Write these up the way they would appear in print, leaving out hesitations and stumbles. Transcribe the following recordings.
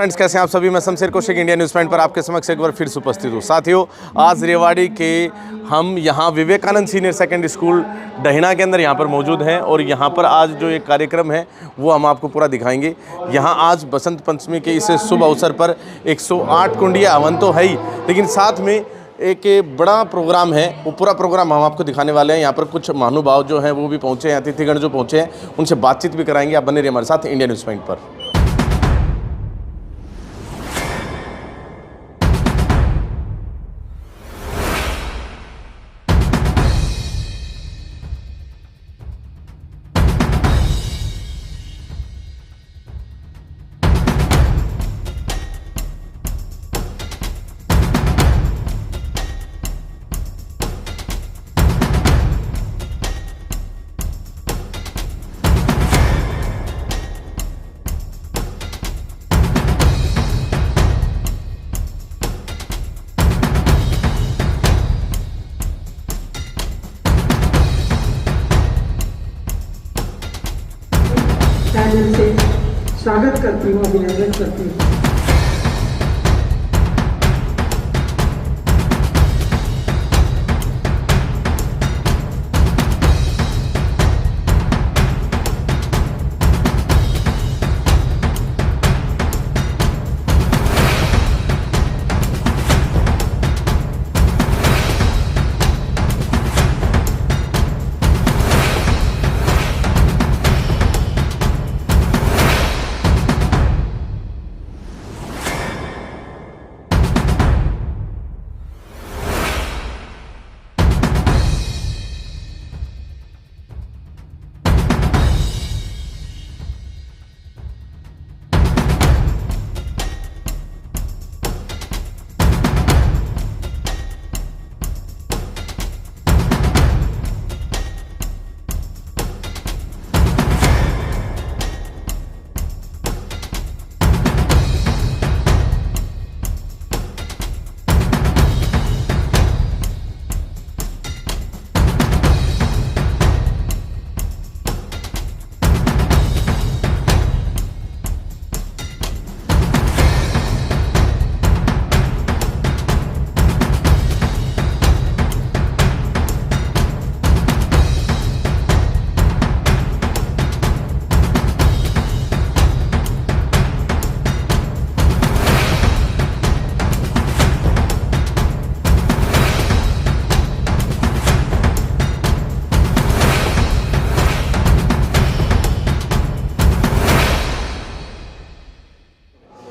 Friends, कैसे हैं आप सभी। मैं Shamsher Kaushik India news point पर आपके समक्ष एक बार फिर से उपस्थित हूँ। साथियों, आज रेवाड़ी के हम यहाँ विवेकानंद सीनियर सेकेंडरी स्कूल डहिना के अंदर यहाँ पर मौजूद हैं और यहाँ पर आज जो एक कार्यक्रम है वो हम आपको पूरा दिखाएंगे। यहाँ आज बसंत पंचमी के इस शुभ अवसर पर 108 कुंडिया हवन तो है ही, लेकिन साथ में एक बड़ा प्रोग्राम है। वो पूरा प्रोग्राम हम आपको दिखाने वाले हैं। यहाँ पर कुछ महानुभाव जो हैं वो भी पहुँचे हैं, अतिथिगण जो पहुँचे हैं उनसे बातचीत भी कराएंगे। आप बने रहिए हमारे साथ इंडिया न्यूज़ पॉइंट पर। चैनल से स्वागत करती हूँ, अभिनंदन करती हूँ।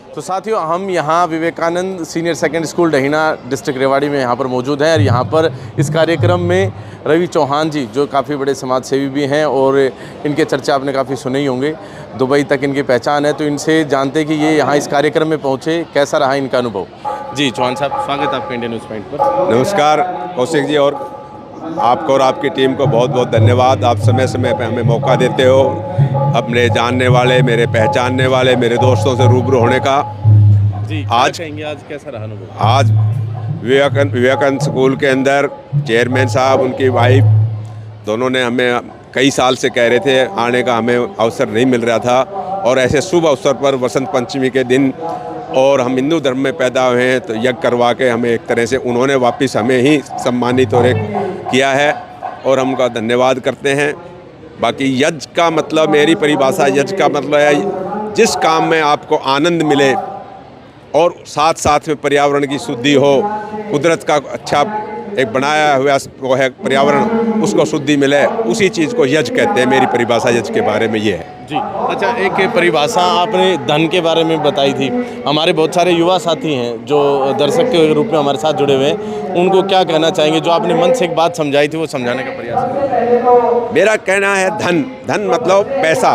तो साथियों, हम यहाँ Vivekanand senior secondary school Dahina district Rewari में यहाँ पर मौजूद हैं और यहाँ पर इस कार्यक्रम में रवि चौहान जी जो काफ़ी बड़े समाज सेवी भी हैं और इनके चर्चा आपने काफ़ी सुने ही होंगे। दुबई तक इनकी पहचान है, तो इनसे जानते कि ये यहाँ इस कार्यक्रम में पहुँचे, कैसा रहा इनका अनुभव। जी चौहान साहब, स्वागत है आपका इंडिया न्यूज़ पॉइंट पर। नमस्कार कौशिक जी, और आपको और आपकी टीम को बहुत बहुत धन्यवाद। आप समय समय पर हमें मौका देते हो अपने जानने वाले, मेरे पहचानने वाले, मेरे दोस्तों से रूबरू होने का। जी, आज कहेंगे आज कैसा रहा अनुभव? आज विवेकानंद स्कूल के अंदर चेयरमैन साहब, उनकी वाइफ, दोनों ने हमें कई साल से कह रहे थे आने का, हमें अवसर नहीं मिल रहा था। और ऐसे शुभ अवसर पर वसंत पंचमी के दिन, और हम हिंदू धर्म में पैदा हुए हैं, तो यज्ञ करवा के हमें एक तरह से उन्होंने वापस हमें ही सम्मानित और किया है और हम उनका धन्यवाद करते हैं। बाकी यज्ञ का मतलब, मेरी परिभाषा यज्ञ का मतलब है जिस काम में आपको आनंद मिले और साथ साथ में पर्यावरण की शुद्धि हो, कुदरत का अच्छा एक बनाया हुआ वो है पर्यावरण, उसको शुद्धि मिले, उसी चीज़ को यज्ञ कहते हैं। मेरी परिभाषा यज्ञ के बारे में ये है। जी अच्छा, एक परिभाषा आपने धन के बारे में बताई थी। हमारे बहुत सारे युवा साथी हैं जो दर्शक के रूप में हमारे साथ जुड़े हुए हैं, उनको क्या कहना चाहेंगे? जो आपने मन से एक बात समझाई थी वो समझाने का प्रयास करें। मेरा कहना है धन मतलब पैसा,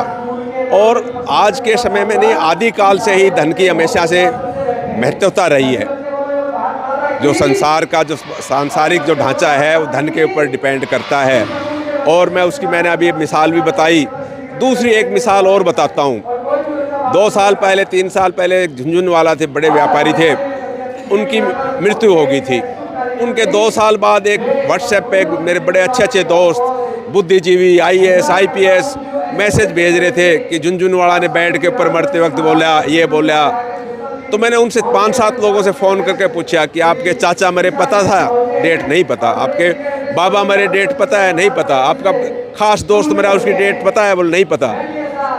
और आज के समय में नहीं, आदिकाल से ही धन की हमेशा से महत्वता रही है। जो संसार का जो सांसारिक जो ढांचा है वो धन के ऊपर डिपेंड करता है। और मैंने अभी एक मिसाल भी बताई, दूसरी एक मिसाल और बताता हूँ। 2 साल पहले 3 साल पहले एक झुंझुनवाला थे, बड़े व्यापारी थे, उनकी मृत्यु हो गई थी। उनके 2 साल बाद एक व्हाट्सएप पे मेरे बड़े अच्छे दोस्त बुद्धिजीवी IAS IPS मैसेज भेज रहे थे कि झुंझुनवाला ने बेड के ऊपर मरते वक्त बोला, ये बोला। तो मैंने उनसे 5-7 लोगों से फ़ोन करके पूछा कि आपके चाचा मरे पता था? डेट नहीं पता। आपके बाबा मरे डेट पता है? नहीं पता। आपका खास दोस्त मरा उसकी डेट पता है? बोल नहीं पता।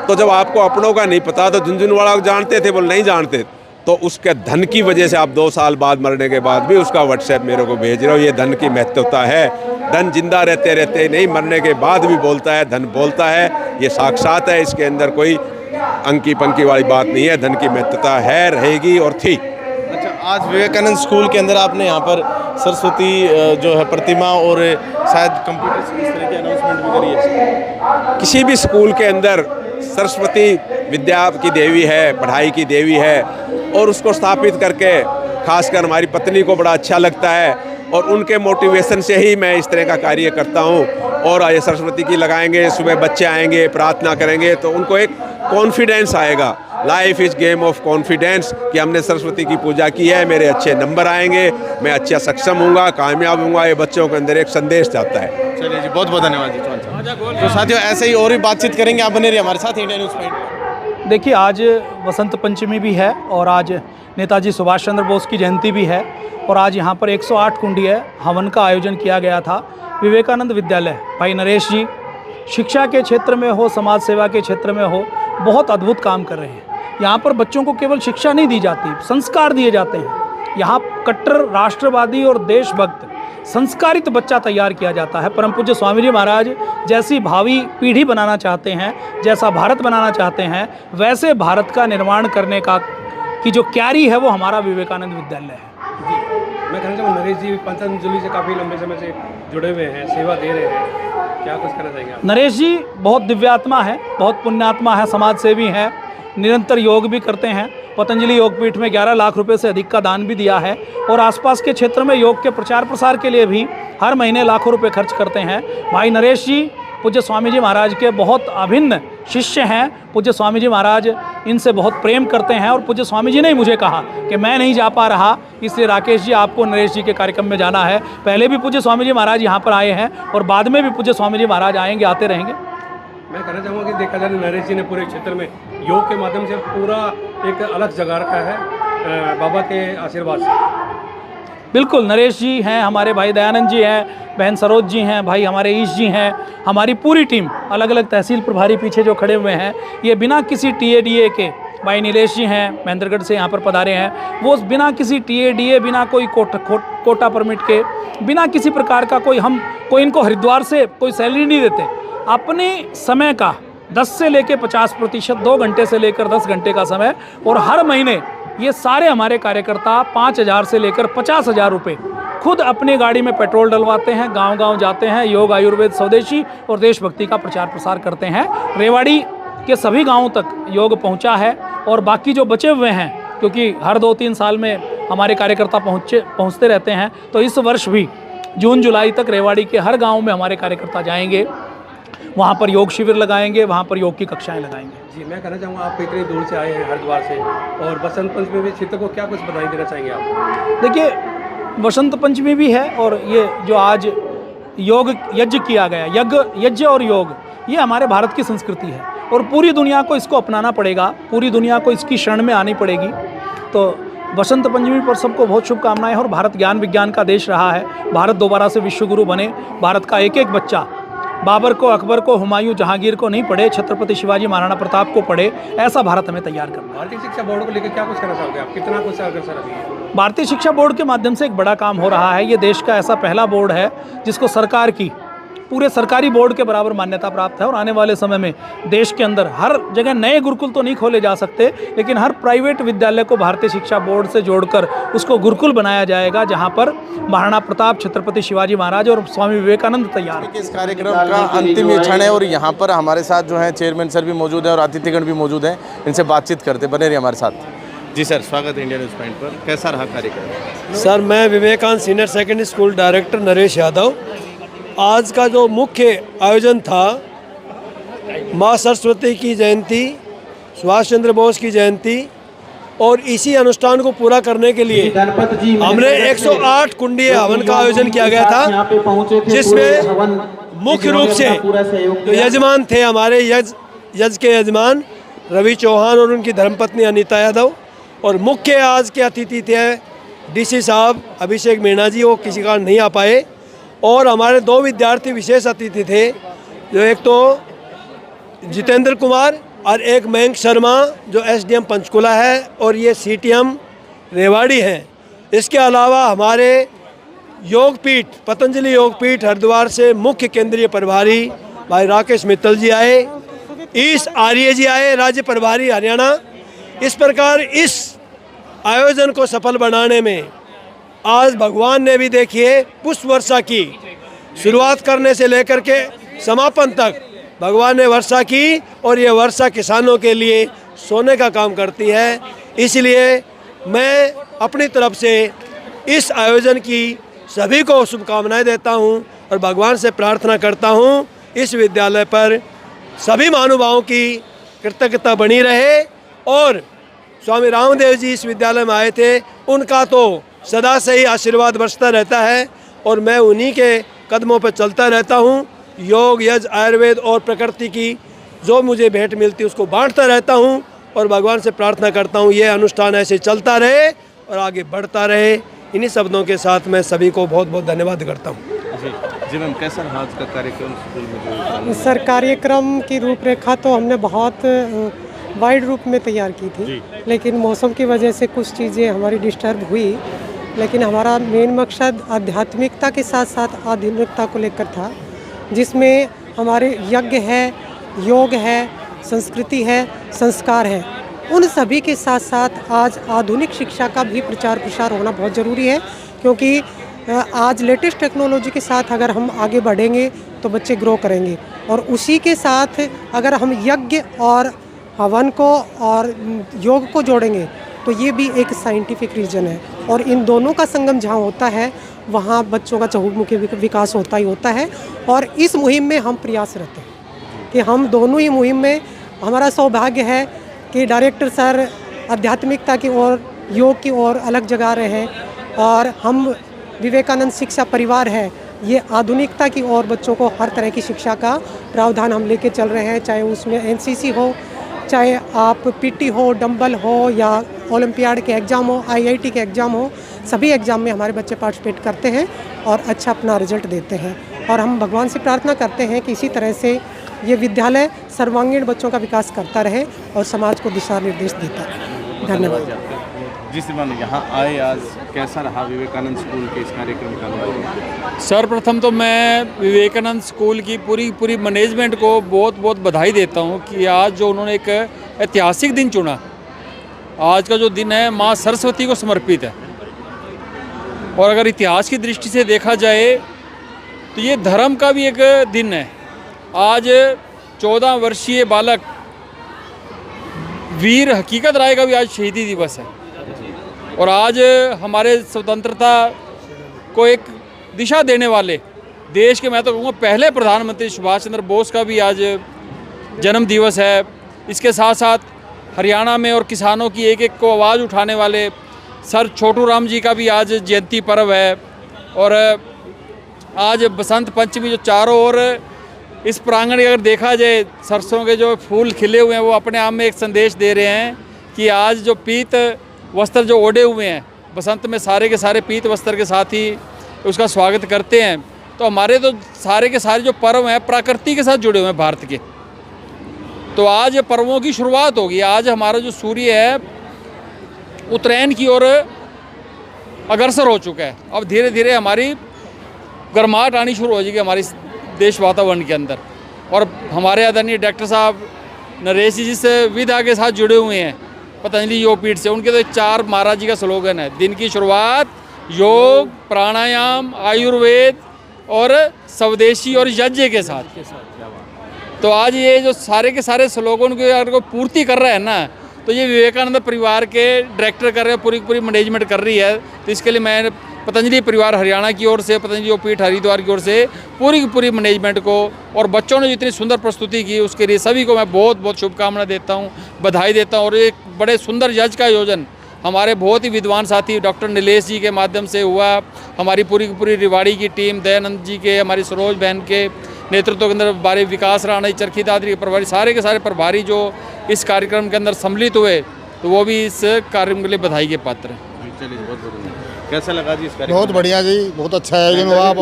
तो जब आपको अपनों का नहीं पता तो झुंझुनवाड़ा जानते थे? बोल नहीं जानते। तो उसके धन की वजह से आप 2 साल बाद मरने के बाद भी उसका व्हाट्सएप मेरे को भेज रहे हो। ये धन की महत्वता है। धन जिंदा रहते रहते नहीं, मरने के बाद भी बोलता है, धन बोलता है। ये साक्षात है, इसके अंदर कोई अंकी पंकी वाली बात नहीं है। धन की महत्वता है, रहेगी और थी। अच्छा, आज विवेकानंद स्कूल के अंदर आपने यहाँ पर सरस्वती जो है प्रतिमा और शायद कंप्यूटर से इस तरह की अनाउंसमेंट भी करी है। किसी भी स्कूल के अंदर सरस्वती विद्या की देवी है, पढ़ाई की देवी है, और उसको स्थापित करके खासकर हमारी पत्नी को बड़ा अच्छा लगता है और उनके मोटिवेशन से ही मैं इस तरह का कार्य करता हूँ। और ये सरस्वती की लगाएंगे, सुबह बच्चे आएंगे, प्रार्थना करेंगे तो उनको एक कॉन्फिडेंस आएगा। Life is game of confidence कि हमने सरस्वती की पूजा की है, मेरे अच्छे नंबर आएंगे, मैं अच्छा सक्षम हूँगा, कामयाब हूँगा। ये बच्चों के अंदर एक संदेश जाता है। चलिए जी, बहुत बहुत धन्यवाद जी। तो साथियों, ऐसे ही और भी बातचीत करेंगे। आप बने रहिए हमारे साथ इंडिया न्यूज़ पॉइंट। देखिए, आज वसंत पंचमी भी है और आज नेताजी सुभाष चंद्र बोस की जयंती भी है और आज यहाँ पर 108 कुंडीय हवन का आयोजन किया गया था। विवेकानंद विद्यालय, भाई नरेश जी शिक्षा के क्षेत्र में हो, समाज सेवा के क्षेत्र में हो, बहुत अद्भुत काम कर रहे हैं। यहाँ पर बच्चों को केवल शिक्षा नहीं दी जाती, संस्कार दिए जाते हैं। यहाँ कट्टर राष्ट्रवादी और देशभक्त संस्कारित बच्चा तैयार किया जाता है। परम पूज्य स्वामी जी महाराज जैसी भावी पीढ़ी बनाना चाहते हैं, जैसा भारत बनाना चाहते हैं, वैसे भारत का निर्माण करने का की जो क्यारी है वो हमारा विवेकानंद विद्यालय है। मैं कहना चाहूँगा, नरेश जी पतंजलि से काफ़ी लंबे समय से जुड़े हुए हैं, सेवा दे रहे हैं, क्या कुछ कहना चाहेंगे आप? नरेश जी बहुत दिव्यात्मा है, बहुत पुण्यात्मा है, समाज सेवी हैं, निरंतर योग भी करते हैं। पतंजलि योगपीठ में 11 लाख रुपए से अधिक का दान भी दिया है और आसपास के क्षेत्र में योग के प्रचार प्रसार के लिए भी हर महीने लाखों रुपए खर्च करते हैं। भाई नरेश जी पूज्य स्वामी जी महाराज के बहुत अभिन्न शिष्य हैं। पूज्य स्वामी जी महाराज इनसे बहुत प्रेम करते हैं और पूज्य स्वामी जी ने ही मुझे कहा कि मैं नहीं जा पा रहा, इसलिए राकेश जी आपको नरेश जी के कार्यक्रम में जाना है। पहले भी पूज्य स्वामी जी महाराज यहाँ पर आए हैं और बाद में भी पूज्य स्वामी जी महाराज आएंगे, आते रहेंगे। मैं कहना चाहूँगा कि देखा जाए नरेश जी ने पूरे क्षेत्र में योग के माध्यम से पूरा एक अलग जगह रखा है बाबा के आशीर्वाद से। बिल्कुल, नरेश जी हैं, हमारे भाई दयानंद जी हैं, बहन सरोज जी हैं, भाई हमारे ईश जी हैं, हमारी पूरी टीम, अलग अलग तहसील प्रभारी पीछे जो खड़े हुए हैं, ये बिना किसी TADA के, भाई नीलेश जी हैं महेंद्रगढ़ से यहाँ पर पधारे हैं, वो बिना किसी TADA, बिना कोई कोटा परमिट के, बिना किसी प्रकार का कोई इनको हरिद्वार से कोई सैलरी नहीं देते। अपने समय का 10 से लेकर 50%, 2 घंटे से लेकर 10 घंटे का समय, और हर महीने ये सारे हमारे कार्यकर्ता 5,000 से लेकर 50,000 रुपये खुद अपनी गाड़ी में पेट्रोल डलवाते हैं, गांव-गांव जाते हैं, योग, आयुर्वेद, स्वदेशी और देशभक्ति का प्रचार प्रसार करते हैं। रेवाड़ी के सभी गांवों तक योग पहुंचा है और बाकी जो बचे हुए हैं, क्योंकि हर 2-3 साल में हमारे कार्यकर्ता पहुंचते रहते हैं, तो इस वर्ष भी जून जुलाई तक रेवाड़ी के हर गाँव में हमारे कार्यकर्ता जाएंगे, वहाँ पर योग शिविर लगाएंगे, वहाँ पर योग की कक्षाएँ लगाएंगे। जी, मैं कहना चाहूँगा आप इतनी दूर से आए हैं हरिद्वार से, और बसंत पंचमी में क्षेत्र को क्या कुछ बधाई देना चाहेंगे आप? देखिए, वसंत पंचमी भी है और ये जो आज योग यज्ञ किया गया, यज्ञ और योग, ये हमारे भारत की संस्कृति है और पूरी दुनिया को इसको अपनाना पड़ेगा, पूरी दुनिया को इसकी शरण में आनी पड़ेगी। तो वसंत पंचमी पर सबको बहुत शुभकामनाएं। और भारत ज्ञान विज्ञान का देश रहा है, भारत दोबारा से विश्वगुरु बने, भारत का एक एक बच्चा बाबर को, अकबर को, हुमायूं, जहांगीर को नहीं पढ़े, छत्रपति शिवाजी, महाराणा प्रताप को पढ़े, ऐसा भारत हमें तैयार करना है। भारतीय शिक्षा बोर्ड को लेकर क्या कुछ कहना चाहोगे आप? कितना कुछ अग्रसर अभी है? भारतीय शिक्षा बोर्ड के माध्यम से एक बड़ा काम हो रहा है। ये देश का ऐसा पहला बोर्ड है जिसको सरकार की पूरे सरकारी बोर्ड के बराबर मान्यता प्राप्त है और आने वाले समय में देश के अंदर हर जगह नए गुरुकुल तो नहीं खोले जा सकते, लेकिन हर प्राइवेट विद्यालय को भारतीय शिक्षा बोर्ड से जोड़कर उसको गुरुकुल बनाया जाएगा, जहां पर महाराणा प्रताप, छत्रपति शिवाजी महाराज और स्वामी विवेकानंद तैयार हैं। इस कार्यक्रम का अंतिम क्षण है और यहाँ पर हमारे साथ जो है चेयरमैन सर भी मौजूद है और अतिथिगण भी मौजूद हैं, इनसे बातचीत करते, बने रहिए हमारे साथ। जी सर, स्वागत है इंडिया न्यूज़ पॉइंट पर। कैसा रहा कार्यक्रम? सर, मैं Vivekanand senior secondary school director Naresh Yadav. आज का जो मुख्य आयोजन था, माँ सरस्वती की जयंती, सुभाष चंद्र बोस की जयंती, और इसी अनुष्ठान को पूरा करने के लिए हमने 108 कुंडीय हवन का आयोजन किया गया था, जिसमें मुख्य रूप से जो यजमान थे, हमारे यज के यजमान रवि चौहान और उनकी धर्मपत्नी अनीता यादव, और मुख्य आज के अतिथि थे डीसी साहब अभिषेक मीणा जी, वो किसी कारण नहीं आ पाए। और हमारे 2 विद्यार्थी विशेष अतिथि थे, जो एक तो जितेंद्र कुमार और एक मयंक शर्मा जो एसडीएम पंचकुला है और ये सीटीएम रेवाड़ी हैं। इसके अलावा हमारे योगपीठ पतंजलि योगपीठ हरिद्वार से मुख्य केंद्रीय प्रभारी भाई राकेश मित्तल जी आए, ईश आर्य जी आए, राज्य प्रभारी हरियाणा। इस प्रकार इस आयोजन को सफल बनाने में आज भगवान ने भी देखिए पुष्प वर्षा की शुरुआत करने से लेकर के समापन तक भगवान ने वर्षा की, और ये वर्षा किसानों के लिए सोने का काम करती है। इसलिए मैं अपनी तरफ से इस आयोजन की सभी को शुभकामनाएं देता हूं और भगवान से प्रार्थना करता हूं इस विद्यालय पर सभी महानुभावों की कृतज्ञता बनी रहे। और स्वामी रामदेव जी इस विद्यालय में आए थे, उनका तो सदा से ही आशीर्वाद बरसता रहता है और मैं उन्हीं के कदमों पर चलता रहता हूं। योग, यज्ञ, आयुर्वेद और प्रकृति की जो मुझे भेंट मिलती है उसको बांटता रहता हूं और भगवान से प्रार्थना करता हूं ये अनुष्ठान ऐसे चलता रहे और आगे बढ़ता रहे। इन्हीं शब्दों के साथ मैं सभी को बहुत बहुत धन्यवाद करता हूं। जी मैम, कैसा रहा आज का कार्यक्रम स्कूल में? सर, कार्यक्रम की रूपरेखा तो हमने बहुत वाइड रूप में तैयार की थी, लेकिन मौसम की वजह से कुछ चीज़ें हमारी डिस्टर्ब हुई। लेकिन हमारा मेन मकसद आध्यात्मिकता के साथ साथ आधुनिकता को लेकर था, जिसमें हमारे यज्ञ है, योग है, संस्कृति है, संस्कार है। उन सभी के साथ साथ आज आधुनिक शिक्षा का भी प्रचार प्रसार होना बहुत ज़रूरी है, क्योंकि आज लेटेस्ट टेक्नोलॉजी के साथ अगर हम आगे बढ़ेंगे तो बच्चे ग्रो करेंगे। और उसी के साथ अगर हम यज्ञ और हवन को और योग को जोड़ेंगे तो ये भी एक साइंटिफिक रीजन है। और इन दोनों का संगम जहाँ होता है वहाँ बच्चों का चहुमुखी विकास होता ही होता है। और इस मुहिम में हम प्रयासरत हैं कि हम दोनों ही मुहिम में, हमारा सौभाग्य है कि डायरेक्टर सर आध्यात्मिकता की ओर, योग की ओर अलग जगा रहे हैं और हम विवेकानंद शिक्षा परिवार है, ये आधुनिकता की ओर बच्चों को हर तरह की शिक्षा का प्रावधान हम लेके चल रहे हैं। चाहे उसमें एनसीसी हो, चाहे आप पीटी हो, डंबल हो, या ओलंपियाड के एग्ज़ाम हो, आईआईटी के एग्ज़ाम हो, सभी एग्ज़ाम में हमारे बच्चे पार्टिसिपेट करते हैं और अच्छा अपना रिजल्ट देते हैं। और हम भगवान से प्रार्थना करते हैं कि इसी तरह से ये विद्यालय सर्वांगीण बच्चों का विकास करता रहे और समाज को दिशा निर्देश देता रहे। धन्यवाद। जी श्रीमान, यहाँ आए आज कैसा रहा विवेकानंद स्कूल के इस कार्यक्रम का अनुभव? सर्वप्रथम तो मैं विवेकानंद स्कूल की पूरी मैनेजमेंट को बहुत बहुत बधाई देता हूँ कि आज जो उन्होंने एक ऐतिहासिक दिन चुना। आज का जो दिन है माँ सरस्वती को समर्पित है, और अगर इतिहास की दृष्टि से देखा जाए तो ये धर्म का भी एक दिन है। आज 14 वर्षीय बालक वीर हकीकत राय का भी आज शहीदी दिवस है, और आज हमारे स्वतंत्रता को एक दिशा देने वाले देश के, मैं तो कहूँगा पहले प्रधानमंत्री सुभाष चंद्र बोस का भी आज जन्म दिवस है। इसके साथ साथ हरियाणा में और किसानों की एक एक को आवाज़ उठाने वाले सर छोटू राम जी का भी आज जयंती पर्व है। और आज बसंत पंचमी जो चारों ओर इस प्रांगण अगर देखा जाए, सरसों के जो फूल खिले हुए हैं वो अपने आप में एक संदेश दे रहे हैं कि आज जो पीत वस्त्र जो ओढ़े हुए हैं, बसंत में सारे के सारे पीत वस्त्र के साथ ही उसका स्वागत करते हैं। तो हमारे तो सारे के सारे जो पर्व हैं प्रकृति के साथ जुड़े हुए हैं भारत के। तो आज पर्वों की शुरुआत होगी। आज हमारा जो सूर्य है उत्तरायण की ओर अग्रसर हो चुका है। अब धीरे धीरे हमारी गर्माहट आनी शुरू हो जाएगी हमारी देश वातावरण के अंदर। और हमारे आदरणीय डॉक्टर साहब नरेश जी जिस विधा के साथ जुड़े हुए हैं पतंजलि योगपीठ से, उनके तो 4 महाराज जी का स्लोगन है, दिन की शुरुआत योग, प्राणायाम, आयुर्वेद और स्वदेशी और यज्ञ के साथ। तो आज ये जो सारे के सारे स्लोगन को पूर्ति कर रहा है ना, तो ये विवेकानंद परिवार के डायरेक्टर कर रहे हैं, पूरी मैनेजमेंट कर रही है। तो इसके लिए मैं पतंजलि परिवार हरियाणा की ओर से, पतंजलि योगपीठ हरिद्वार की ओर से पूरी मैनेजमेंट को, और बच्चों ने जितनी सुंदर प्रस्तुति की उसके लिए सभी को मैं बहुत बहुत शुभकामनाएं देता हूं, बधाई देता हूं। और एक बड़े सुंदर यज्ञ का आयोजन हमारे बहुत ही विद्वान साथी डॉक्टर नीलेश जी के माध्यम से हुआ। हमारी पूरी रिवाड़ी की टीम, दयानंद जी के, हमारी सरोज बहन के नेतृत्व के अंदर बारे विकास राणा, चरखी दादरी के प्रभारी, सारे के सारे प्रभारी जो इस कार्यक्रम के अंदर सम्मिलित हुए, तो वो भी इस कार्यक्रम के लिए बधाई के पात्र हैं। चलिए बहुत बहुत धन्यवाद। कैसा लगा जी इस कार्यक्रम? बहुत बढ़िया जी, बहुत अच्छा है। लेकिन वहाँ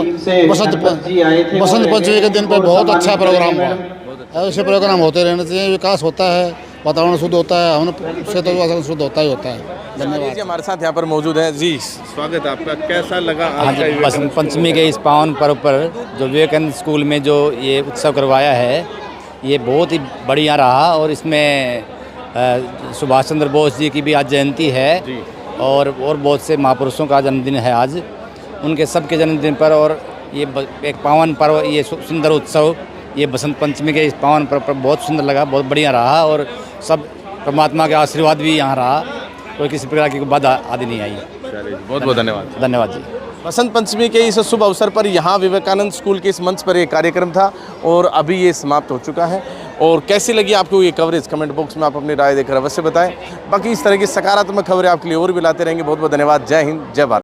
बसंत पंचमी के दिन पे बहुत अच्छा प्रोग्राम हुआ। ऐसे प्रोग्राम होते रहने चाहिए, विकास होता है, वातावरण शुद्ध होता है, हमसे तो वातावरण शुद्ध होता ही होता है। धन्यवाद जी। हमारे साथ यहाँ पर मौजूद हैं जी, स्वागत है आपका। कैसा लगा आज का बसंत पंचमी के इस पावन पर्व पर जो विवेकानंद स्कूल में जो ये उत्सव करवाया है, ये बहुत ही बढ़िया रहा। और इसमें सुभाष चंद्र बोस जी की भी आज जयंती है और बहुत से महापुरुषों का जन्मदिन है आज, उनके सबके जन्मदिन पर। और ये एक पावन पर्व, ये सुंदर उत्सव, ये बसंत पंचमी के इस पावन पर्व पर बहुत सुंदर लगा, बहुत बढ़िया रहा। और सब परमात्मा के आशीर्वाद भी यहाँ रहा, कोई किसी प्रकार की बाधा आदि नहीं आई। बहुत बहुत धन्यवाद। धन्यवाद जी। बसंत पंचमी के इस शुभ अवसर पर यहाँ विवेकानंद स्कूल के इस मंच पर एक कार्यक्रम था और अभी ये समाप्त हो चुका है। और कैसी लगी आपको ये कवरेज, कमेंट बॉक्स में आप अपनी राय देकर अवश्य बताएं। बाकी इस तरह की सकारात्मक खबरें आपके लिए और भी लाते रहेंगे। बहुत बहुत धन्यवाद। जय हिंद, जय भारत।